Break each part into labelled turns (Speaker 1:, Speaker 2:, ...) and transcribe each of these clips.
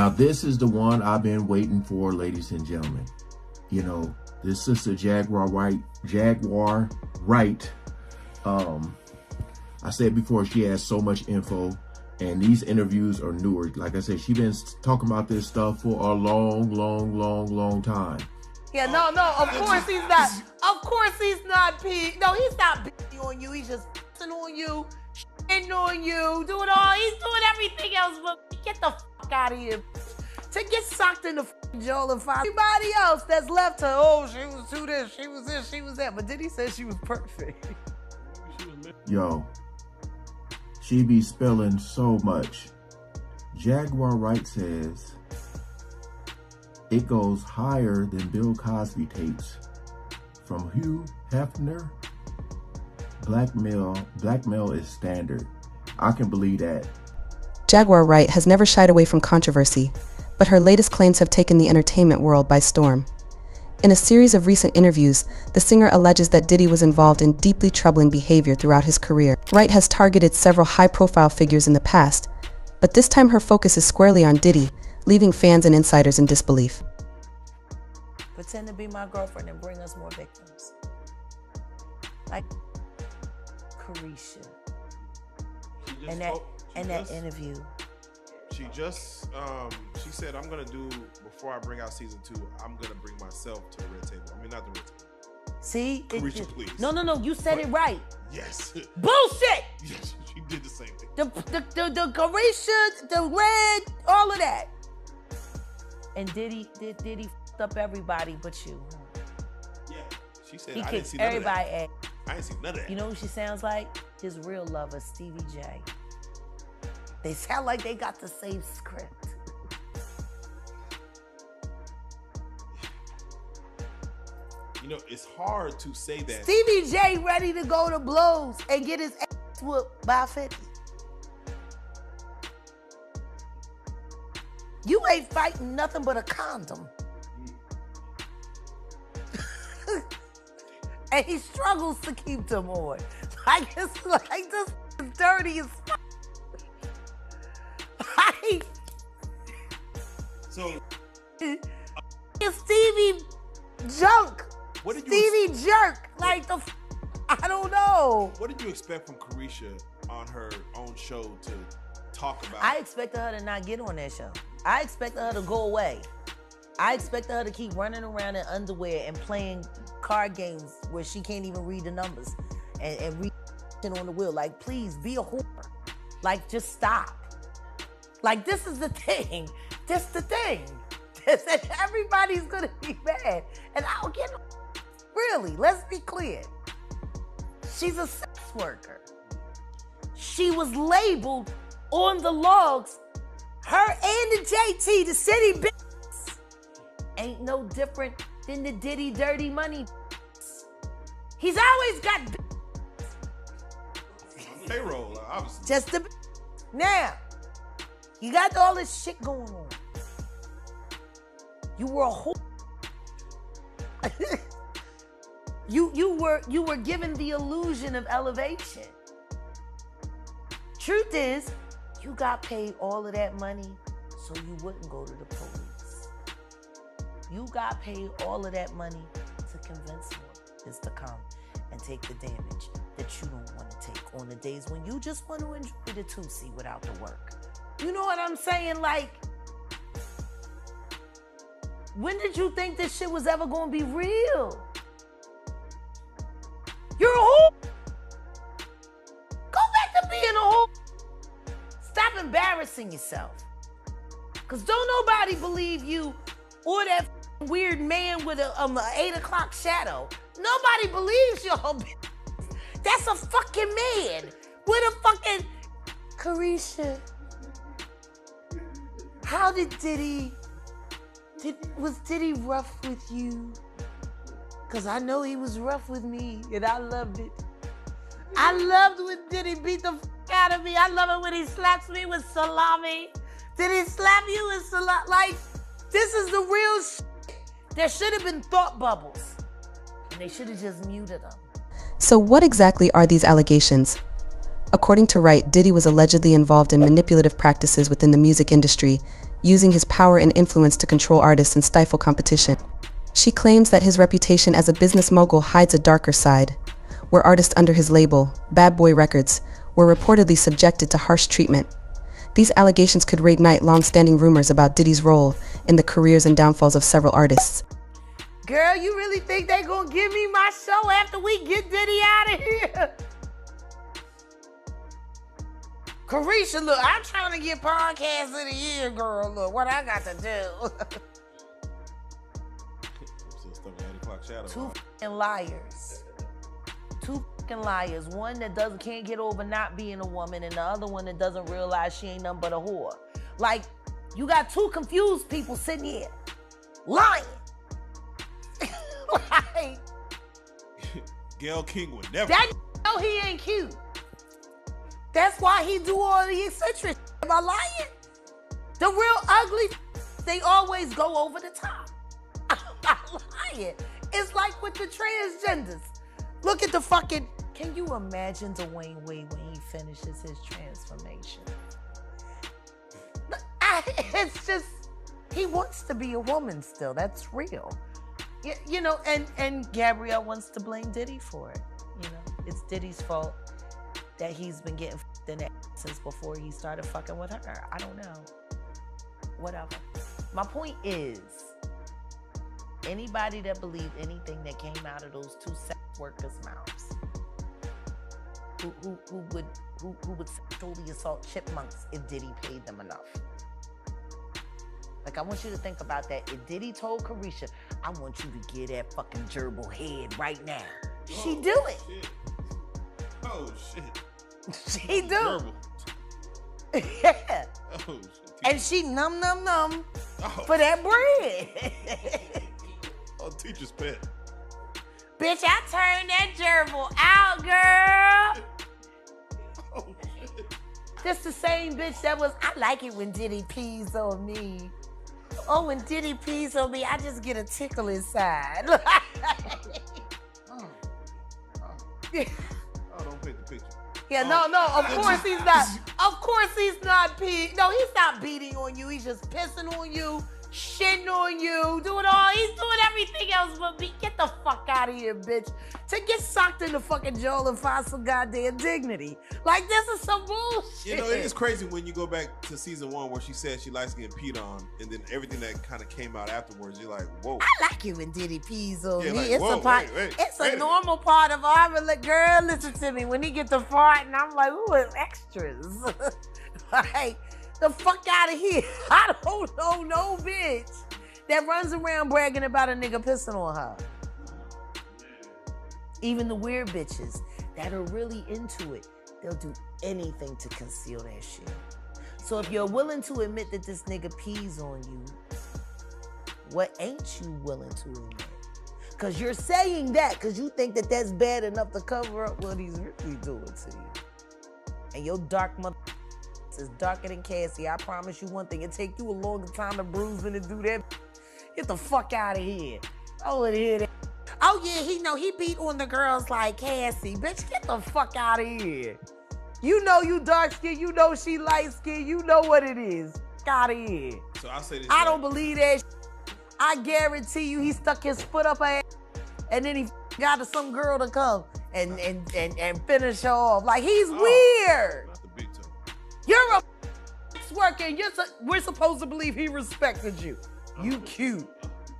Speaker 1: Now, this is the one I've been waiting for, ladies and gentlemen. You know, this sister Jaguar Wright. I said before, she has so much info, and these interviews are newer. Like I said, she's been talking about this stuff for a long time.
Speaker 2: Yeah, no, of course he's not. Of course he's not peeing. No, he's not peeing on you. He's just pissing on you, shitting on you, doing all. He's doing everything else, but get the fuck out of here. To get socked in the jaw and find everybody else that's left her. Oh, she was too this, she was this, she was that. But Diddy said she was perfect.
Speaker 1: Yo, she be spilling so much. Jaguar Wright says it goes higher than Bill Cosby tapes. From Hugh Hefner, blackmail is standard. I can believe that.
Speaker 3: Jaguar Wright has never shied away from controversy, but her latest claims have taken the entertainment world by storm. In a series of recent interviews, the singer alleges that Diddy was involved in deeply troubling behavior throughout his career. Wright has targeted several high-profile figures in the past, but this time her focus is squarely on Diddy, leaving fans and insiders in disbelief.
Speaker 2: Pretend to be my girlfriend and bring us more victims. Like Carisha. And that interview.
Speaker 4: She said, I'm going to do, before I bring out season 2, I'm going to bring myself to the red table. I mean, not the red table.
Speaker 2: See?
Speaker 4: Carisha, please.
Speaker 2: No, you said it right.
Speaker 4: Yes.
Speaker 2: Bullshit!
Speaker 4: Yes, she did the same thing.
Speaker 2: The Carisha, the red, all of that. And Diddy fucked up everybody but you.
Speaker 4: Yeah. She said,
Speaker 2: he
Speaker 4: I didn't see
Speaker 2: kicked
Speaker 4: none of that.
Speaker 2: everybody.
Speaker 4: I didn't see none of that.
Speaker 2: You know who she sounds like? His real lover, Stevie J. They sound like they got the same script.
Speaker 4: You know, it's hard to say that.
Speaker 2: Stevie J ready to go to blows and get his ass whooped by 50. You ain't fighting nothing but a condom. And he struggles to keep them on. Like it's like this dirty as fuck.
Speaker 4: So
Speaker 2: Stevie junk.
Speaker 4: What did
Speaker 2: Stevie jerk. Like the I don't know.
Speaker 4: What did you expect from Carisha on her own show to talk about?
Speaker 2: I expected her to not get on that show. I expected her to go away. I expected her to keep running around in underwear and playing card games where she can't even read the numbers and read on the wheel. Like, please be a whore. Like, just stop. Like, this is the thing. This the thing. Everybody's gonna be mad. And I don't get really, let's be clear. She's a sex worker. She was labeled on the logs. Her and the JT, the city bitch, ain't no different than the Diddy dirty money. He's always got
Speaker 4: payroll, obviously.
Speaker 2: Just the now. You got all this shit going on. You were a whole. you were given the illusion of elevation. Truth is, you got paid all of that money so you wouldn't go to the police. You got paid all of that money to convince lawyers to come and take the damage that you don't want to take on the days when you just want to enjoy the 2C without the work. You know what I'm saying? Like, when did you think this shit was ever gonna be real? You're a whore. Go back to being a whore. Stop embarrassing yourself. Cause don't nobody believe you or that weird man with a 8 o'clock shadow. Nobody believes y'all. That's a fucking man with a fucking Carisha. How did Diddy, was Diddy rough with you? Cause I know he was rough with me and I loved it. I loved when Diddy beat the fuck out of me. I love it when he slaps me with salami. Did he slap you with salami? Like, this is the real shit. There should have been thought bubbles. And they should have just muted them.
Speaker 3: So what exactly are these allegations? According to Wright, Diddy was allegedly involved in manipulative practices within the music industry, using his power and influence to control artists and stifle competition. She claims that his reputation as a business mogul hides a darker side, where artists under his label, Bad Boy Records, were reportedly subjected to harsh treatment. These allegations could reignite long-standing rumors about Diddy's role in the careers and downfalls of several artists.
Speaker 2: Girl, you really think they gonna give me my show after we get Diddy out of here? Carisha, look, I'm trying to get podcast of the year, girl. Look, what I got to do. Two f***ing liars. Two f***ing liars. One that can't get over not being a woman, and the other one that doesn't realize she ain't nothing but a whore. Like, you got two confused people sitting here lying. Like,
Speaker 4: Gayle King would never.
Speaker 2: That know he ain't cute. That's why he do all the eccentric. Am I lying? The real ugly, they always go over the top. I'm not lying. It's like with the transgenders. Look at the fucking. Can you imagine Dwayne Wade when he finishes his transformation? It's just, he wants to be a woman still. That's real. You know, and Gabrielle wants to blame Diddy for it. You know, it's Diddy's fault that he's been getting f***ed in the ass since before he started fucking with her. I don't know. Whatever. My point is, anybody that believed anything that came out of those two sex workers' mouths, who would sexually assault chipmunks if Diddy paid them enough. Like, I want you to think about that. If Diddy told Carisha, I want you to get that fucking gerbil head right now, she do it.
Speaker 4: Shit. Oh, shit.
Speaker 2: She do.
Speaker 4: Gerbil.
Speaker 2: Yeah.
Speaker 4: Oh, shit.
Speaker 2: And she num
Speaker 4: Oh.
Speaker 2: for that bread.
Speaker 4: Oh, teacher's pet.
Speaker 2: Bitch, I turned that gerbil out, girl.
Speaker 4: Oh, shit.
Speaker 2: This the same bitch that was, I like it when Diddy pees on me. Oh, when Diddy pees on me, I just get a tickle inside.
Speaker 4: Oh, don't paint the picture.
Speaker 2: Yeah, no, of course he's not. Of course he's not peeing. No, he's not beating on you. He's just pissing on you, shitting on you, doing all, he's doing everything else but be. Get the fuck out of here, bitch. To get socked in the fucking jaw and find some goddamn dignity. Like, this is some bullshit.
Speaker 4: You know, it is crazy when you go back to season 1 where she said she likes getting peed on, and then everything that kind of came out afterwards, you're like, whoa.
Speaker 2: I like it when Diddy pees on me.
Speaker 4: Like,
Speaker 2: It's
Speaker 4: whoa,
Speaker 2: a part. It's a normal part of our girl. Listen to me. When he gets to fart, and I'm like, ooh, it's extras. Like, the fuck out of here. I don't know no bitch that runs around bragging about a nigga pissing on her. Even the weird bitches that are really into it, they'll do anything to conceal that shit. So if you're willing to admit that this nigga pees on you, what ain't you willing to admit? Because you're saying that because you think that that's bad enough to cover up what he's really doing to you. And your dark mother is darker than Cassie. I promise you one thing. It take you a longer time to bruise than to do that. Get the fuck out of here. I want to hear that. Oh yeah, he beat on the girls like Cassie. Bitch, get the fuck out of here. You know you dark skin, you know she light skin, you know what it is. Get out of here.
Speaker 4: So I say this.
Speaker 2: I don't believe that. I guarantee you he stuck his foot up her ass and then he got some girl to come and finish her off. Like, he's weird.
Speaker 4: Not the big toe.
Speaker 2: You're a worker and we're supposed to believe he respected you. You cute.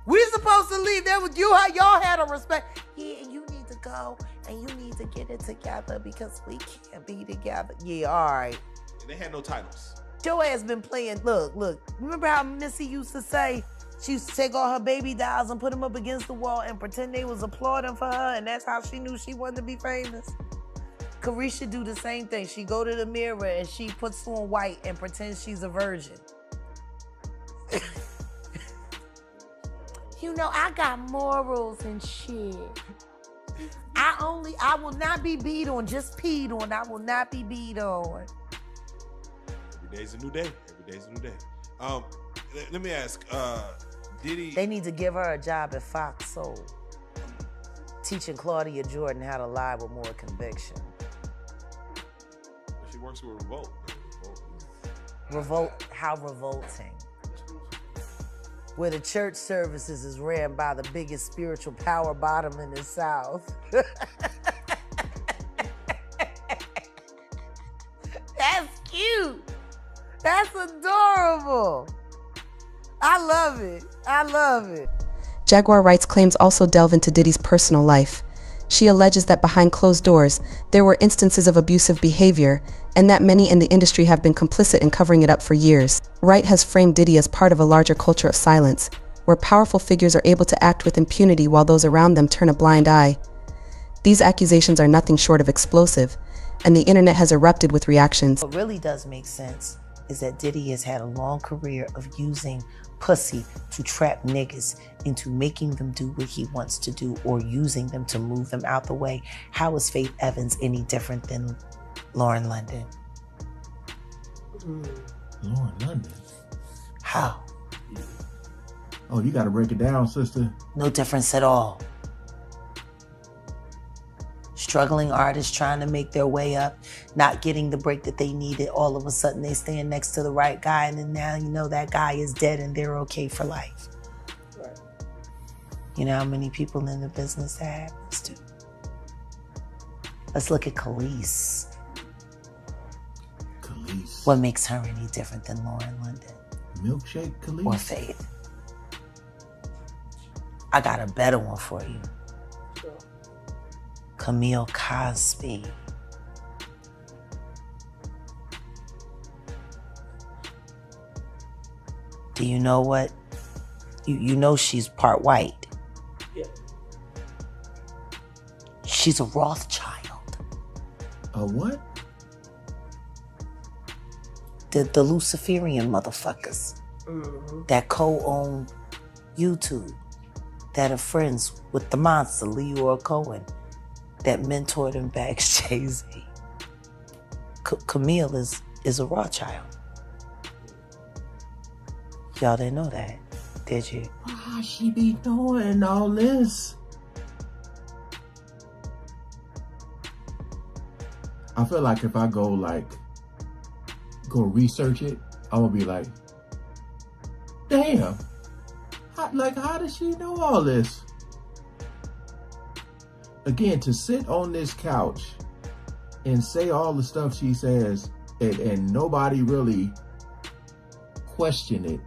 Speaker 2: We're supposed to leave there with you. Y'all had a respect. Yeah, you need to go and you need to get it together because we can't be together. Yeah, all right.
Speaker 4: And they had no titles.
Speaker 2: Your ass been playing. Look. Remember how Missy used to say she used to take all her baby dolls and put them up against the wall and pretend they was applauding for her, and that's how she knew she wanted to be famous? Carisha do the same thing. She go to the mirror and she puts on white and pretends she's a virgin. You know, I got morals and shit. I will not be beat on, just peed on. I will not be beat on.
Speaker 4: Every day's a new day. Every day's a new day. Let me ask, Diddy.
Speaker 2: They need to give her a job at Fox Soul, teaching Claudia Jordan how to lie with more conviction.
Speaker 4: She works with Revolt.
Speaker 2: Revolt, how revolting. where the church services is ran by the biggest spiritual power bottom in the South. That's cute. That's adorable. I love it. I love it.
Speaker 3: Jaguar Wright's claims also delve into Diddy's personal life. She alleges that behind closed doors, there were instances of abusive behavior, and that many in the industry have been complicit in covering it up for years. Wright has framed Diddy as part of a larger culture of silence, where powerful figures are able to act with impunity while those around them turn a blind eye. These accusations are nothing short of explosive, and the internet has erupted with reactions.
Speaker 2: What really does make sense is that Diddy has had a long career of using pussy to trap niggas into making them do what he wants to do or using them to move them out the way. How is Faith Evans any different than Lauren London?
Speaker 1: Lauren London?
Speaker 2: How?
Speaker 1: Oh, you got to break it down, sister.
Speaker 2: No difference at all. Struggling artists trying to make their way up, not getting the break that they needed. All of a sudden they stand next to the right guy, and then now you know that guy is dead and they're okay for life. Right. You know how many people in the business that happens to? Let's look at Khalees.
Speaker 1: Khalees.
Speaker 2: What makes her any different than Lauren London?
Speaker 1: Milkshake Khalees?
Speaker 2: Or Faith? I got a better one for you. Camille Cosby. Do you know what? You know she's part white. Yeah. She's a Rothschild.
Speaker 1: A what?
Speaker 2: The Luciferian motherfuckers that co-own YouTube, that are friends with the monster, Leora Cohen, that mentored and backs Jay-Z. Camille is a Rothschild. Y'all didn't know that, did you?
Speaker 1: Why she be doing all this? I feel like if I go research it, I'm gonna be like, damn, how does she know all this? Again, to sit on this couch and say all the stuff she says and nobody really question it.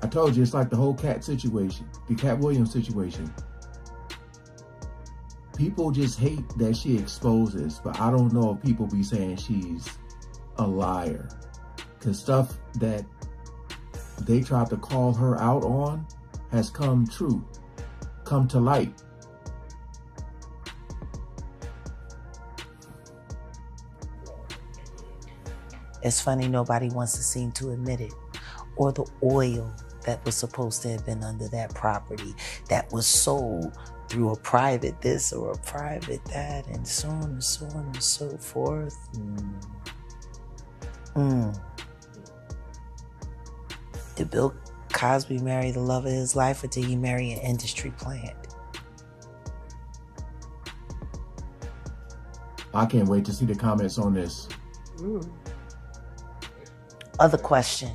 Speaker 1: I told you, it's like the whole Cat situation, the Cat Williams situation. People just hate that she exposes, but I don't know if people be saying she's a liar. Because stuff that they tried to call her out on has come to light.
Speaker 2: It's funny nobody wants to seem to admit it. Or the oil that was supposed to have been under that property that was sold through a private this or a private that, and so on and so on and so forth. Did Bill Cosby marry the love of his life, or did he marry an industry plant?
Speaker 1: I can't wait to see the comments on this.
Speaker 2: Other question.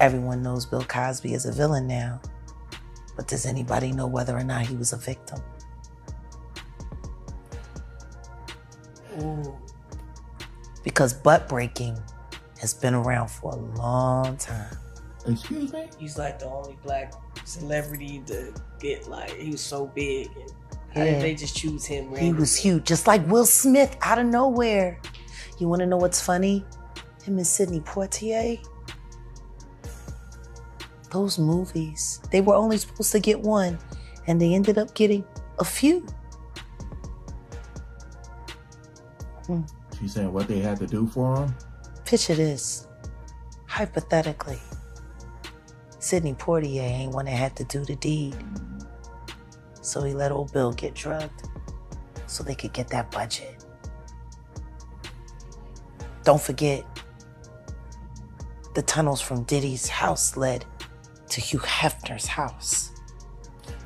Speaker 2: Everyone knows Bill Cosby is a villain now, but does anybody know whether or not he was a victim? Because butt breaking has been around for a long time.
Speaker 1: Excuse me?
Speaker 5: He's like the only black celebrity to get he was so big. And how did they just choose him randomly?
Speaker 2: He was huge, just like Will Smith out of nowhere. You want to know what's funny? Him and Sidney Poitier. Those movies, they were only supposed to get one, and they ended up getting a few.
Speaker 1: She's saying what they had to do for him?
Speaker 2: Picture this. Hypothetically, Sidney Poitier ain't one that had to do the deed. So he let old Bill get drugged so they could get that budget. Don't forget, the tunnels from Diddy's house led to Hugh Hefner's house.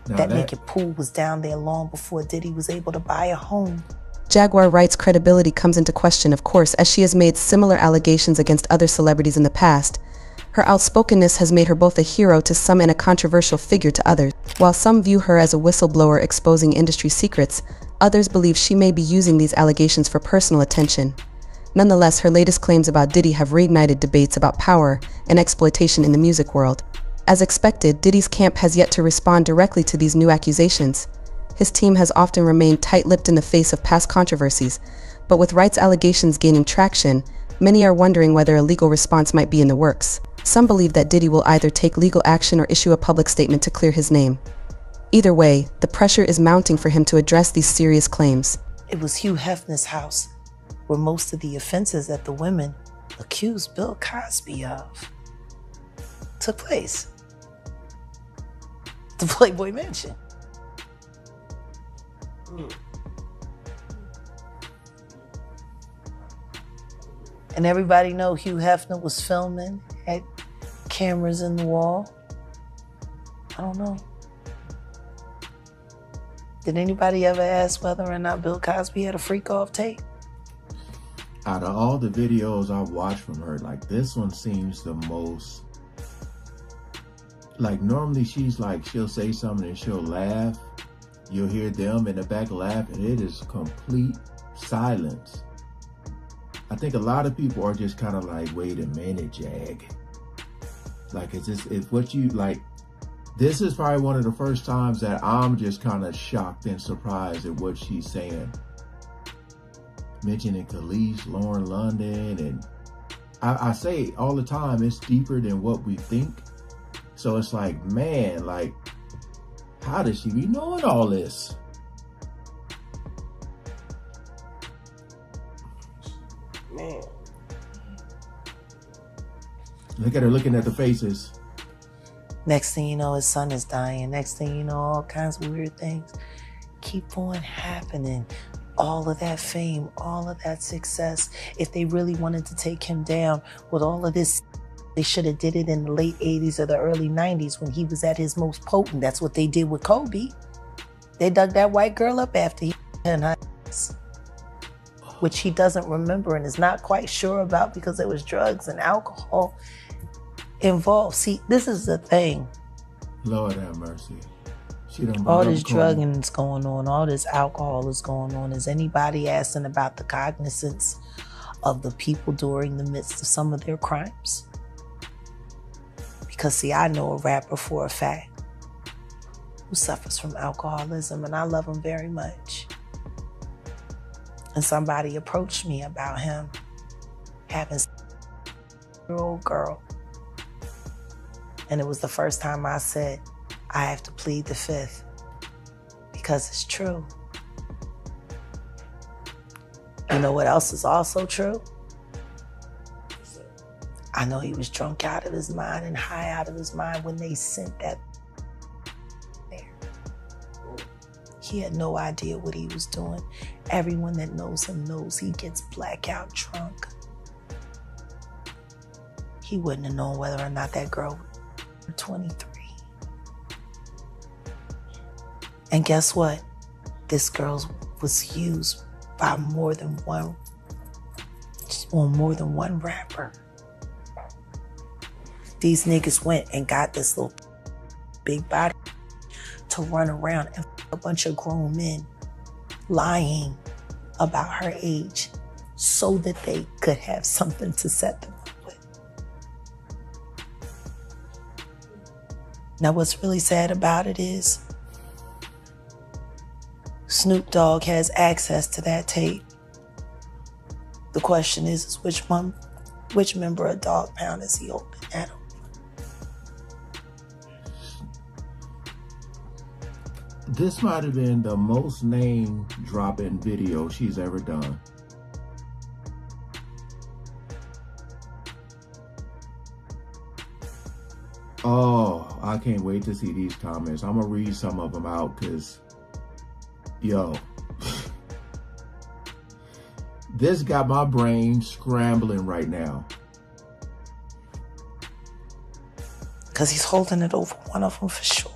Speaker 1: Now
Speaker 2: that naked pool was down there long before Diddy was able to buy a home.
Speaker 3: Jaguar Wright's credibility comes into question, of course, as she has made similar allegations against other celebrities in the past. Her outspokenness has made her both a hero to some and a controversial figure to others. While some view her as a whistleblower exposing industry secrets, others believe she may be using these allegations for personal attention. Nonetheless, her latest claims about Diddy have reignited debates about power and exploitation in the music world. As expected, Diddy's camp has yet to respond directly to these new accusations. His team has often remained tight-lipped in the face of past controversies, but with Wright's allegations gaining traction, many are wondering whether a legal response might be in the works. Some believe that Diddy will either take legal action or issue a public statement to clear his name. Either way, the pressure is mounting for him to address these serious claims.
Speaker 2: It was Hugh Hefner's house where most of the offenses that the women accused Bill Cosby of took place. The Playboy Mansion. And everybody know Hugh Hefner was filming, had cameras in the wall. I don't know. Did anybody ever ask whether or not Bill Cosby had a freak-off tape?
Speaker 1: Out of all the videos I've watched from her, like this one seems the most, like normally she'll say something and she'll laugh. You'll hear them in the back laughing. It is complete silence. I think a lot of people are just kind of like, wait a minute, Jag. Like, is what you like? This is probably one of the first times that I'm just kind of shocked and surprised at what she's saying. Mentioning Khalees, Lauren London, and I say all the time, it's deeper than what we think. So it's like, man, like, how does she be knowing all this?
Speaker 5: Man.
Speaker 1: Look at her looking at the faces.
Speaker 2: Next thing you know, his son is dying. Next thing you know, all kinds of weird things keep on happening. All of that fame, all of that success. If they really wanted to take him down with all of this, they should have did it in the late 80s or the early 90s when he was at his most potent. That's what they did with Kobe. They dug that white girl up after he had her ass, which he doesn't remember and is not quite sure about because there was drugs and alcohol involved. See, this is the thing.
Speaker 1: Lord have mercy.
Speaker 2: All this drugging is going on, all this alcohol is going on. Is anybody asking about the cognizance of the people during the midst of some of their crimes? Because see, I know a rapper for a fact who suffers from alcoholism, and I love him very much. And somebody approached me about him having a 6-year-old girl. And it was the first time I said, I have to plead the fifth because it's true. You know what else is also true? I know he was drunk out of his mind and high out of his mind when they sent that there. He had no idea what he was doing. Everyone that knows him knows he gets blackout drunk. He wouldn't have known whether or not that girl was 23. And guess what? This girl was used by more than one rapper. These niggas went and got this little big body to run around and a bunch of grown men lying about her age so that they could have something to set them up with. Now, what's really sad about it is Snoop Dogg has access to that tape. The question is which member of Dog Pound is he holding at him?
Speaker 1: This might have been the most name-dropping video she's ever done. Oh, I can't wait to see these comments. I'm gonna read some of them out because, yo, this got my brain scrambling right now.
Speaker 2: Because he's holding it over one of them for sure.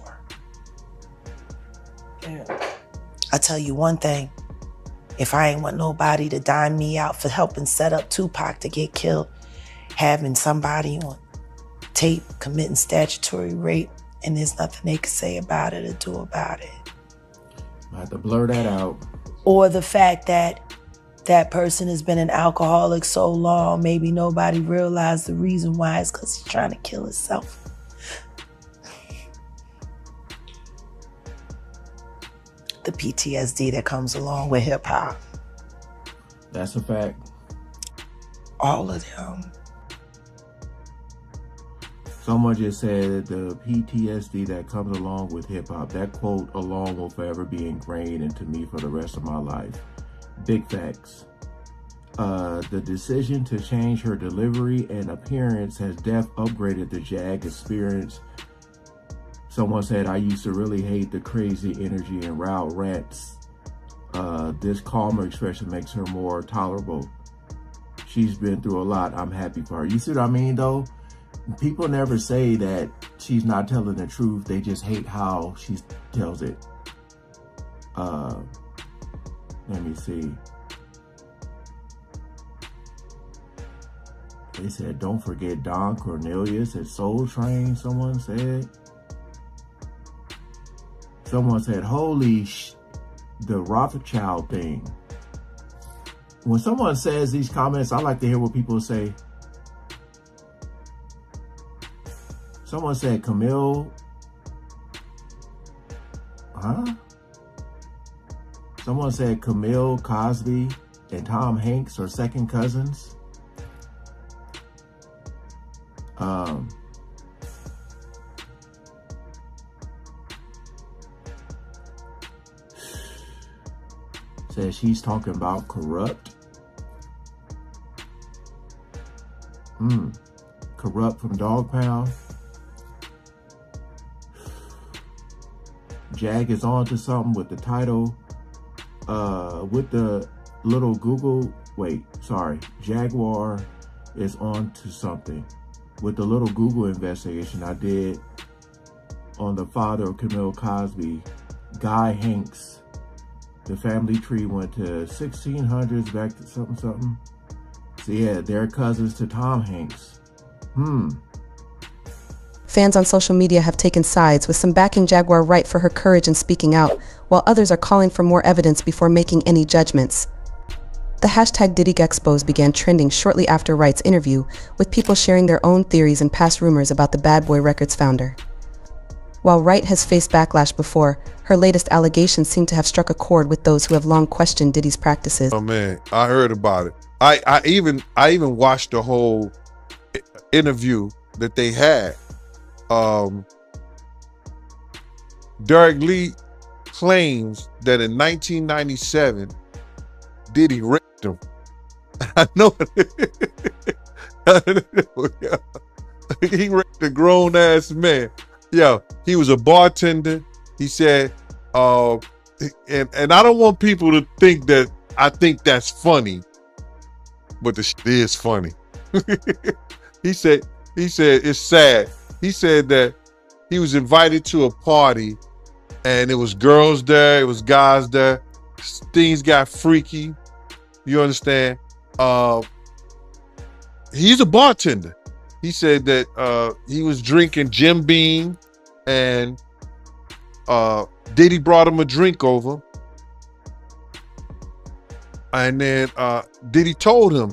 Speaker 5: Yeah.
Speaker 2: I tell you one thing, if I ain't want nobody to dime me out for helping set up Tupac to get killed, having somebody on
Speaker 5: tape committing statutory rape, and there's nothing they can say about it or do about it.
Speaker 1: I have to blur that out.
Speaker 5: Or the fact that that person has been an alcoholic so long, maybe nobody realized the reason why is because he's trying to kill himself. The PTSD that comes along with hip hop.
Speaker 1: That's a fact.
Speaker 5: All of them.
Speaker 1: Someone just said the PTSD that comes along with hip hop. That quote alone will forever be ingrained into me for the rest of my life. Big facts. The decision to change her delivery and appearance has upgraded the Jag experience. Someone said, I used to really hate the crazy energy and loud rants. This calmer expression makes her more tolerable. She's been through a lot. I'm happy for her. You see what I mean, though? People never say that she's not telling the truth. They just hate how she tells it. Let me see. They said, don't forget Don Cornelius at Soul Train, someone said. Someone said, holy the Rothschild thing. When someone says these comments, I like to hear what people say. Someone said Camille. Someone said Camille Cosby and Tom Hanks are second cousins. Says she's talking about corrupt. Corrupt from Dog Pound. Jag is on to something with the title. With the little Google. Jaguar is on to something with the little Google investigation I did on the father of Camille Cosby, Guy Hanks. The family tree went to 1600s back to something. So yeah, they're cousins to Tom Hanks.
Speaker 3: Fans on social media have taken sides, with some backing Jaguar Wright for her courage in speaking out, while others are calling for more evidence before making any judgments. The hashtag #DiddyGexposed began trending shortly after Wright's interview, with people sharing their own theories and past rumors about the Bad Boy Records founder. While Wright has faced backlash before, her latest allegations seem to have struck a chord with those who have long questioned Diddy's practices.
Speaker 6: Oh man, I heard about it. I even watched the whole interview that they had. Derek Lee claims that in 1997, Diddy raped him. I know it. He raped a grown ass man. Yeah, he was a bartender. He said, and I don't want people to think that I think that's funny, but the shit is funny. He said it's sad. He said that he was invited to a party and it was girls there, it was guys there. Things got freaky. You understand? He's a bartender. He said that he was drinking Jim Beam and Diddy brought him a drink over. And then Diddy told him,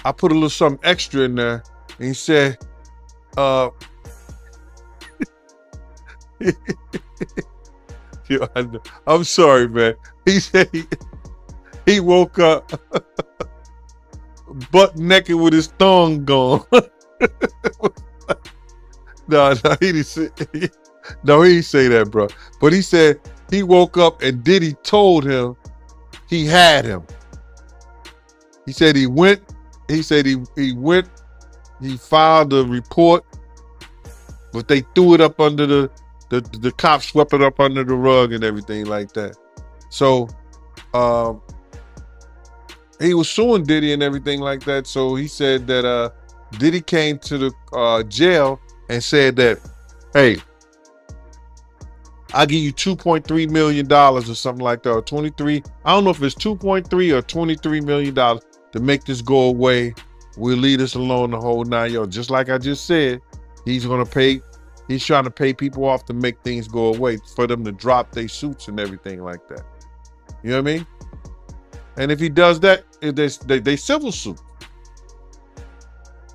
Speaker 6: I put a little something extra in there. And he said, I'm sorry, man. He said he woke up butt naked with his thong gone. No, he didn't say that, bro. But he said he woke up and Diddy told him he had him. He said he went. He said he went. He filed a report, but they threw it up under the cops swept it up under the rug and everything like that. So he was suing Diddy and everything like that. So he said that Diddy came to the jail and said that, hey, I'll give you $2.3 million or something like that, or 23. I don't know if it's 2.3 or $23 million to make this go away. We'll leave this alone the whole 9 yards. Just like I just said, He's trying to pay people off to make things go away, for them to drop their suits and everything like that. You know what I mean? And if he does that, they civil suit.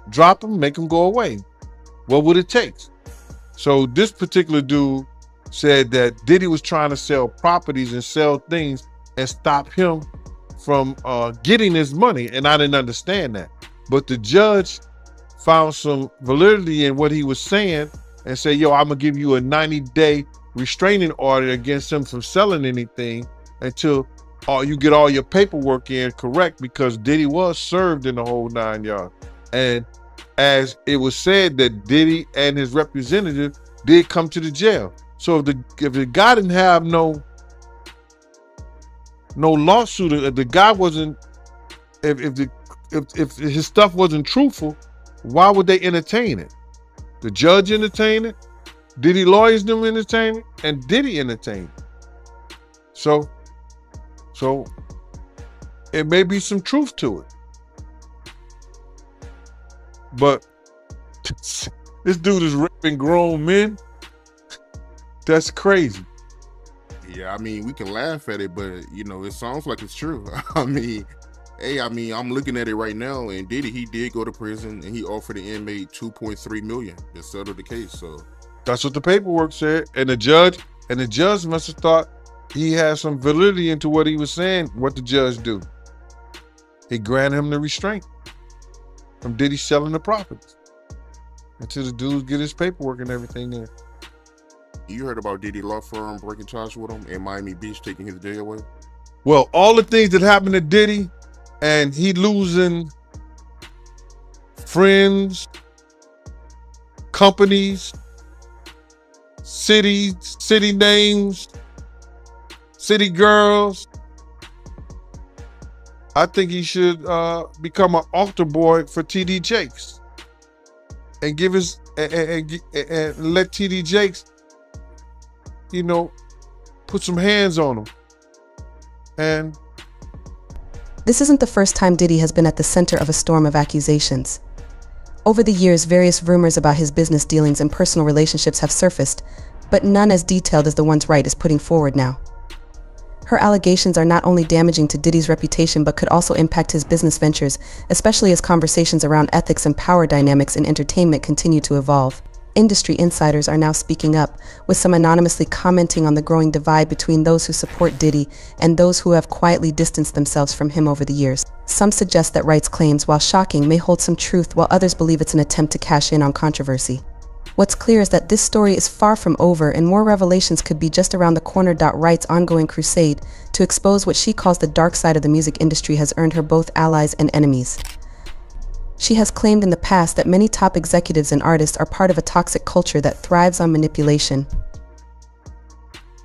Speaker 6: Drop them, make them go away. What would it take? So this particular dude said that Diddy was trying to sell properties and sell things and stop him from getting his money. And I didn't understand that. But the judge found some validity in what he was saying and said, yo, I'm going to give you a 90-day restraining order against him from selling anything until you get all your paperwork in correct, because Diddy was served in the whole 9 yards. And as it was said that Diddy and his representative did come to the jail. So if the guy didn't have no lawsuit, if the guy wasn't, if his stuff wasn't truthful, why would they entertain it? The judge entertained it, Diddy lawyers them entertain it, and Diddy entertained it. So it may be some truth to it. But this dude is raping grown men. That's crazy.
Speaker 7: Yeah, I mean, we can laugh at it, but you know, it sounds like it's true. I mean, I'm looking at it right now, and Diddy, he did go to prison, and he offered the inmate $2.3 million to settle the case. So
Speaker 6: that's what the paperwork said, and the judge must have thought he had some validity into what he was saying. What the judge do? He granted him the restraint from Diddy selling the properties until the dudes get his paperwork and everything there.
Speaker 7: You heard about Diddy law firm breaking charges with him and Miami Beach taking his day away?
Speaker 6: Well, all the things that happened to Diddy, and he losing friends, companies, cities, city names, city girls. I think he should become an altar boy for TD Jakes and give his and let TD Jakes, you know, put some hands on him. And
Speaker 3: this isn't the first time Diddy has been at the center of a storm of accusations. Over the years, various rumors about his business dealings and personal relationships have surfaced, but none as detailed as the ones Wright is putting forward now. Her allegations are not only damaging to Diddy's reputation, but could also impact his business ventures, especially as conversations around ethics and power dynamics in entertainment continue to evolve. Industry insiders are now speaking up, with some anonymously commenting on the growing divide between those who support Diddy and those who have quietly distanced themselves from him over the years. Some suggest that Wright's claims, while shocking, may hold some truth, while others believe it's an attempt to cash in on controversy. What's clear is that this story is far from over, and more revelations could be just around the corner. Wright's ongoing crusade to expose what she calls the dark side of the music industry has earned her both allies and enemies. She has claimed in the past that many top executives and artists are part of a toxic culture that thrives on manipulation.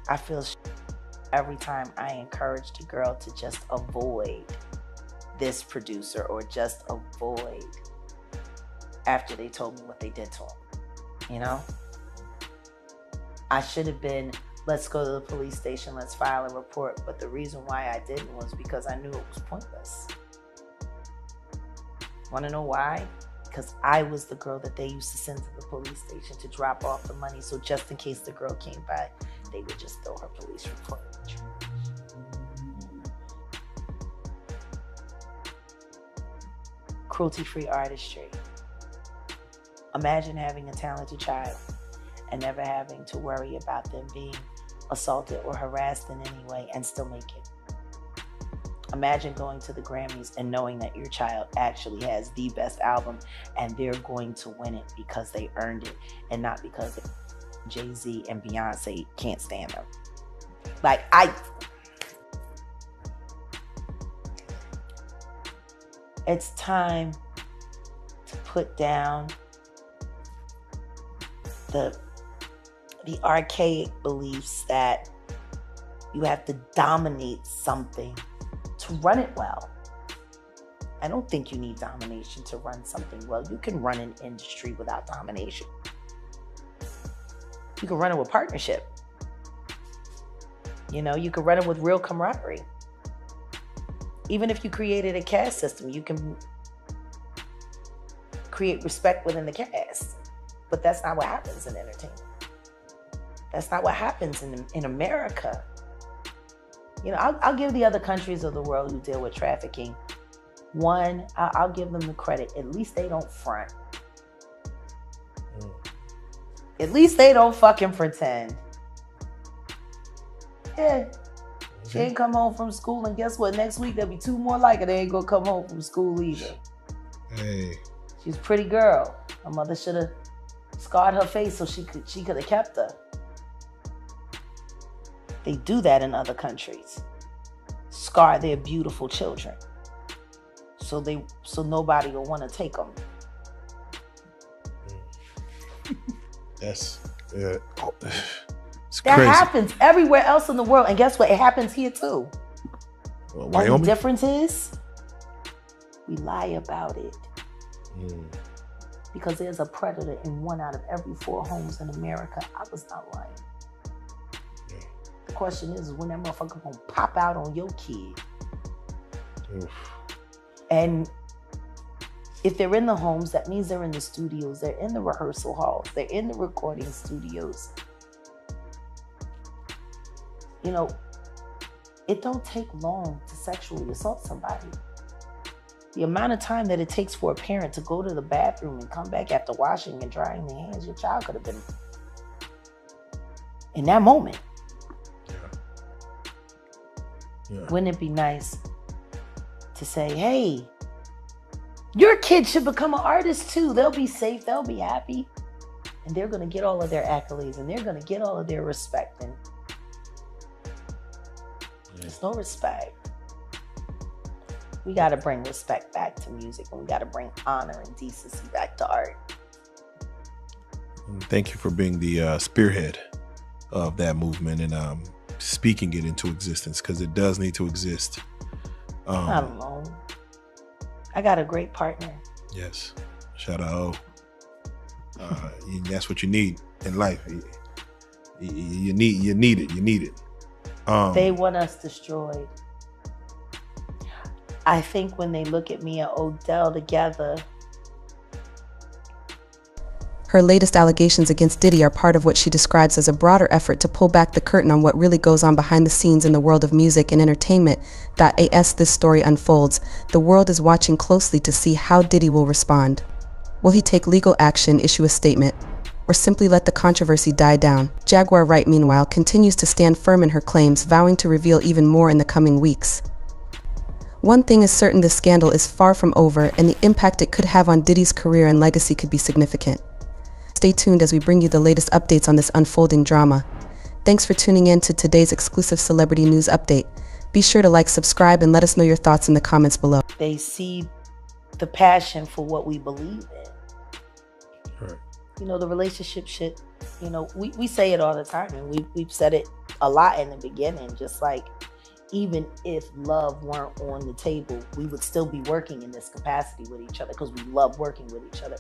Speaker 5: I feel every time I encourage the girl to just avoid this producer or just avoid after they told me what they did to him. You know, I should have been, let's go to the police station, let's file a report. But the reason why I didn't was because I knew it was pointless. Want to know why? Because I was the girl that they used to send to the police station to drop off the money. So just in case the girl came by, they would just throw her police report in the trash. Cruelty-free artistry. Imagine having a talented child and never having to worry about them being assaulted or harassed in any way and still make it. Imagine going to the Grammys and knowing that your child actually has the best album and they're going to win it because they earned it and not because Jay-Z and Beyonce can't stand them. It's time to put down the archaic beliefs that you have to dominate something to run it well. I don't think you need domination to run something well. You can run an industry without domination. You can run it with partnership. You know, you can run it with real camaraderie. Even if you created a caste system, you can create respect within the caste. But that's not what happens in entertainment. That's not what happens in America. You know, I'll give the other countries of the world who deal with trafficking, one, I'll give them the credit. At least they don't front. At least they don't fucking pretend. Yeah. She ain't come home from school, and guess what? Next week there'll be 2 more like her. They ain't gonna come home from school either.
Speaker 8: Hey.
Speaker 5: She's a pretty girl. Her mother should have scarred her face so she could have kept her. They do that in other countries. Scar their beautiful children. So nobody will want to take them.
Speaker 8: It's
Speaker 5: That
Speaker 8: crazy.
Speaker 5: happens everywhere else in the world. And guess what? It happens here too.
Speaker 8: Well,
Speaker 5: Only
Speaker 8: Wyoming?
Speaker 5: difference is we lie about it. Because there's a predator in 1 out of every 4 homes in America. I was not lying. The question is when that motherfucker gonna pop out on your kid. And if they're in the homes, that means they're in the studios, they're in the rehearsal halls, they're in the recording studios. You know, it don't take long to sexually assault somebody. The amount of time that it takes for a parent to go to the bathroom and come back after washing and drying their hands, your child could have been in that moment.
Speaker 8: Yeah.
Speaker 5: Wouldn't it be nice to say, hey, your kid should become an artist too. They'll be safe, they'll be happy, and they're gonna get all of their accolades and they're gonna get all of their respect. And there's no respect. We gotta bring respect back to music, and we gotta bring honor and decency back to art.
Speaker 8: And thank you for being the spearhead of that movement and speaking it into existence, because it does need to exist.
Speaker 5: Not alone. I got a great partner.
Speaker 8: Yes. Shout out. That's what you need in life. You need it.
Speaker 5: They want us destroyed. I think when they look at me and Odell together.
Speaker 3: Her latest allegations against Diddy are part of what she describes as a broader effort to pull back the curtain on what really goes on behind the scenes in the world of music and entertainment. As this story unfolds, the world is watching closely to see how Diddy will respond. Will he take legal action, issue a statement, or simply let the controversy die down? Jaguar Wright, meanwhile, continues to stand firm in her claims, vowing to reveal even more in the coming weeks. One thing is certain: this scandal is far from over, and the impact it could have on Diddy's career and legacy could be significant. Stay tuned as we bring you the latest updates on this unfolding drama. Thanks for tuning in to today's exclusive celebrity news update. Be sure to like, subscribe, and let us know your thoughts in the comments below.
Speaker 5: They see the passion for what we believe in.
Speaker 8: Right.
Speaker 5: You know, the relationship shit, you know, we say it all the time, and we've said it a lot in the beginning, just like, even if love weren't on the table, we would still be working in this capacity with each other because we love working with each other.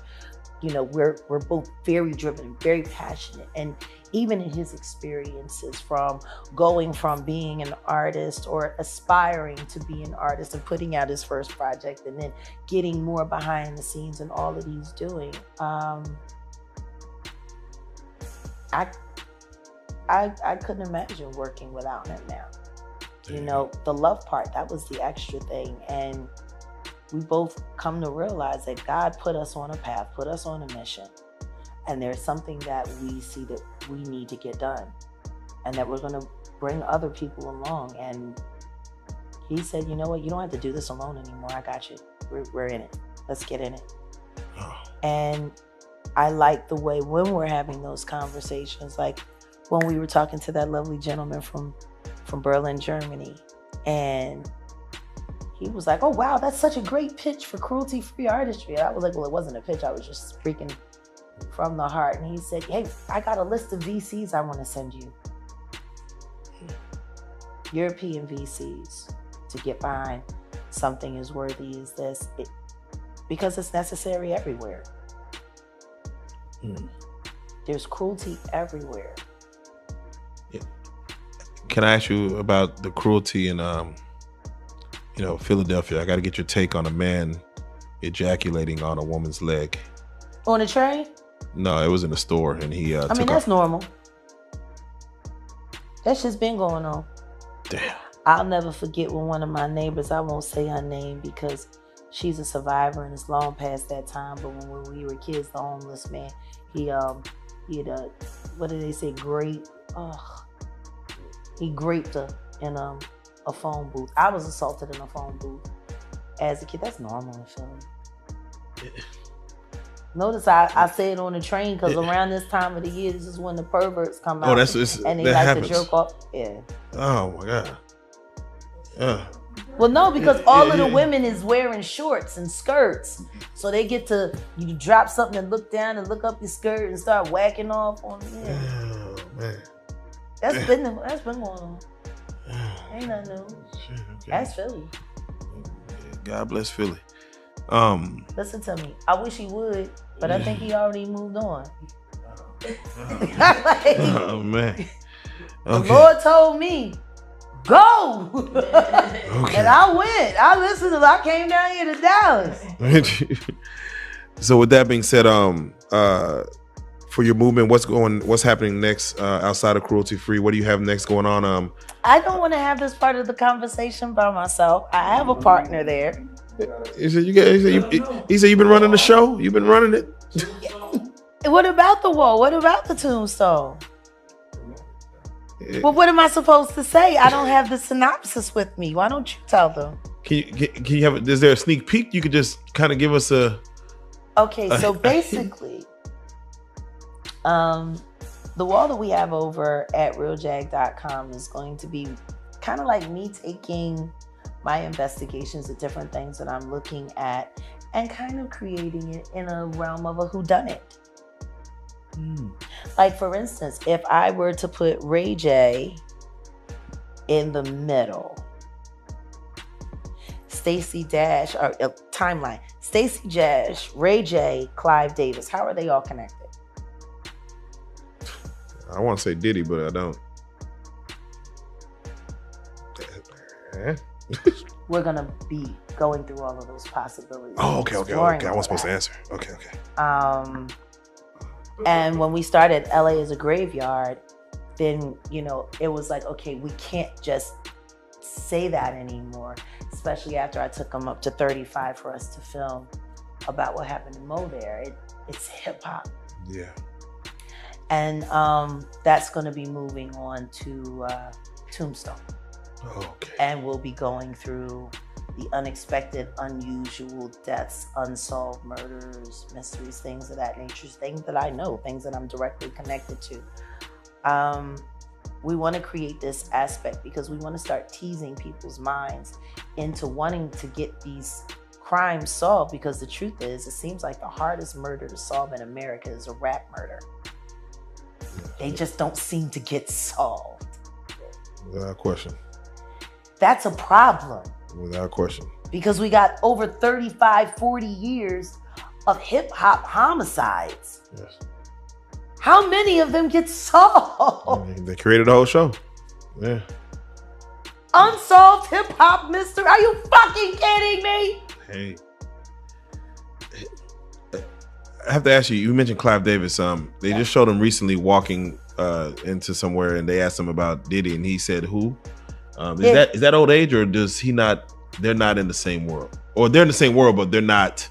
Speaker 5: You know, we're both very driven and very passionate. And even in his experiences from going from being an artist or aspiring to be an artist and putting out his first project and then getting more behind the scenes and all that he's doing, I couldn't imagine working without him now. You know, the love part, that was the extra thing. And we both come to realize that God put us on a path, put us on a mission. And there's something that we see that we need to get done. And that we're going to bring other people along. And he said, you know what, you don't have to do this alone anymore. I got you. We're in it. Let's get in it. And I like the way when we're having those conversations, like when we were talking to that lovely gentleman from Berlin, Germany, and he was like, oh wow, that's such a great pitch for cruelty-free artistry. And I was like, well, it wasn't a pitch, I was just speaking from the heart. And he said, hey, I got a list of VCs I want to send you. European VCs to get behind something as worthy as this, because it's necessary everywhere. There's cruelty everywhere.
Speaker 8: Can I ask you about the cruelty in, Philadelphia? I got to get your take on a man ejaculating on a woman's leg.
Speaker 5: On a train?
Speaker 8: No, it was in the store, and he
Speaker 5: I
Speaker 8: took
Speaker 5: mean, that's
Speaker 8: off.
Speaker 5: normal. That shit's been going on.
Speaker 8: Damn.
Speaker 5: I'll never forget when one of my neighbors, I won't say her name because she's a survivor and it's long past that time, but when we were kids, the homeless man, he had a, what did they say, he raped her in a phone booth. I was assaulted in a phone booth as a kid. That's normal in Philly. Notice I say it on the train because around this time of the year, this is when the perverts come out. And they
Speaker 8: that
Speaker 5: like
Speaker 8: happens.
Speaker 5: to jerk off. Yeah.
Speaker 8: Oh my god.
Speaker 5: Well, no, because all of the women is wearing shorts and skirts, so they get to you drop something and look down and look up your skirt and start whacking off on. Yeah.
Speaker 8: Oh man.
Speaker 5: That's been going on. Ain't nothing new.
Speaker 8: Okay.
Speaker 5: That's Philly.
Speaker 8: God bless Philly.
Speaker 5: Listen to me. I wish he would, but I think he already moved on.
Speaker 8: Oh man. Okay.
Speaker 5: The Lord told me, go.
Speaker 8: Okay.
Speaker 5: And I went. I listened to it. I came down here to Dallas.
Speaker 8: So with that being said, for your movement, what's happening next outside of Cruelty Free? What do you have next going on?
Speaker 5: I don't want to have this part of the conversation by myself. I have a partner there.
Speaker 8: He said you've been running the show. You've been running it.
Speaker 5: What about the wall? What about the tombstone? Well, what am I supposed to say? I don't have the synopsis with me. Why don't you tell them?
Speaker 8: Can you have? Is there a sneak peek? You could just kind of give us a.
Speaker 5: Okay, so basically, the wall that we have over at realjag.com is going to be kind of like me taking my investigations of different things that I'm looking at and kind of creating it in a realm of a whodunit. Like, for instance, if I were to put Ray J in the middle, Stacey Dash, or timeline, Stacey Dash, Ray J, Clive Davis, how are they all connected?
Speaker 8: I want to say Diddy, but I don't.
Speaker 5: We're going to be going through all of those possibilities.
Speaker 8: Oh, okay. I wasn't supposed to answer. Okay.
Speaker 5: And when we started LA as a graveyard, then, it was like, okay, we can't just say that anymore, especially after I took them up to 35 for us to film about what happened in Mo there. It's hip hop.
Speaker 8: Yeah.
Speaker 5: And that's going to be moving on to Tombstone.
Speaker 8: Okay.
Speaker 5: And we'll be going through the unexpected, unusual deaths, unsolved murders, mysteries, things of that nature, things that I know, things that I'm directly connected to. We want to create this aspect because we want to start teasing people's minds into wanting to get these crimes solved, because the truth is, it seems like the hardest murder to solve in America is a rap murder. They just don't seem to get solved.
Speaker 8: Without question.
Speaker 5: That's a problem.
Speaker 8: Without question.
Speaker 5: Because we got over 35, 40 years of hip hop homicides.
Speaker 8: Yes.
Speaker 5: How many of them get solved?
Speaker 8: They created a whole show. Yeah.
Speaker 5: Unsolved hip hop mystery. Are you fucking kidding me?
Speaker 8: Hey. I have to ask you, you mentioned Clive Davis. They just showed him recently walking into somewhere, and they asked him about Diddy, and he said, who? Is that old age, or does he not, they're not in the same world? Or they're in the same world, but they're not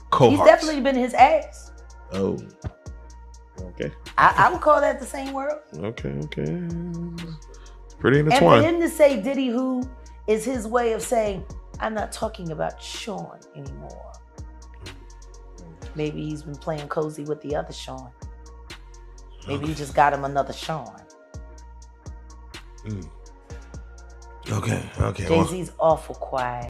Speaker 8: cohorts.
Speaker 5: He's definitely been his ass.
Speaker 8: Oh. Okay.
Speaker 5: I would call that the same world.
Speaker 8: Okay. It's pretty
Speaker 5: And
Speaker 8: intertwined.
Speaker 5: for him to say Diddy who is his way of saying, I'm not talking about Sean anymore. Maybe he's been playing cozy with the other Sean. Maybe he just got him another Sean.
Speaker 8: Okay.
Speaker 5: Jay-Z's awful quiet.